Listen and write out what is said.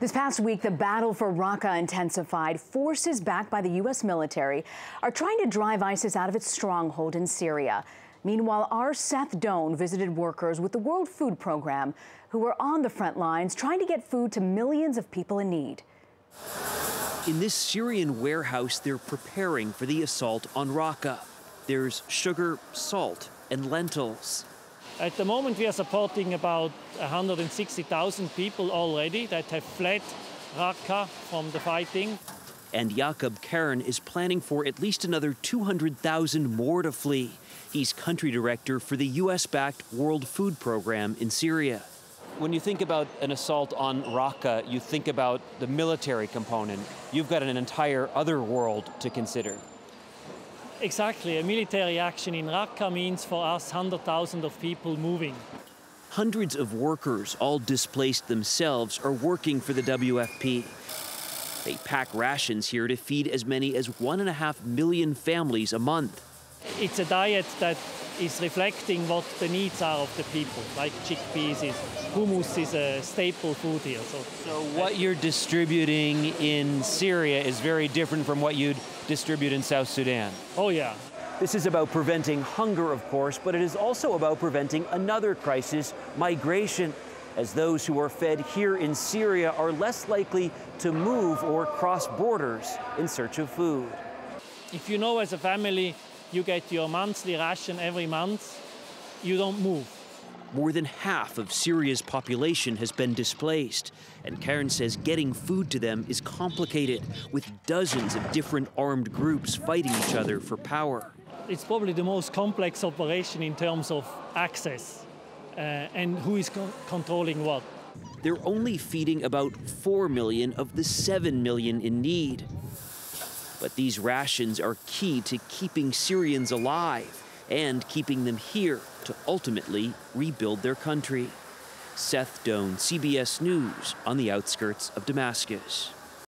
This past week, the battle for Raqqa intensified. Forces backed by the U.S. military are trying to drive ISIS out of its stronghold in Syria. Meanwhile, our Seth Doane visited workers with the World Food Program who were on the front lines trying to get food to millions of people in need. In this Syrian warehouse, they're preparing for the assault on Raqqa. There's sugar, salt, and lentils. At the moment, we are supporting about 160,000 people already that have fled Raqqa from the fighting. And Jakob Kern is planning for at least another 200,000 more to flee. He's country director for the U.S.-backed World Food Program in Syria. When you think about an assault on Raqqa, you think about the military component. You've got an entire other world to consider. Exactly. A military action in Raqqa means for us 100,000 of people moving. Hundreds of workers, all displaced themselves, are working for the WFP. They pack rations here to feed as many as 1.5 million families a month. It's a diet that is reflecting what the needs are of the people, like chickpeas. Hummus is a staple food here. So what you're distributing in Syria is very different from what you'd distribute in South Sudan. Oh, yeah. This is about preventing hunger, of course, but it is also about preventing another crisis, migration, as those who are fed here in Syria are less likely to move or cross borders in search of food. If you know as a family you get your monthly ration every month, you don't move. More than half of Syria's population has been displaced, and Karen says getting food to them is complicated, with dozens of different armed groups fighting each other for power. It's probably the most complex operation in terms of access and who is controlling what. They're only feeding about 4 million of the 7 million in need. But these rations are key to keeping Syrians alive and keeping them here to ultimately rebuild their country. Seth Doane, CBS News, on the outskirts of Damascus.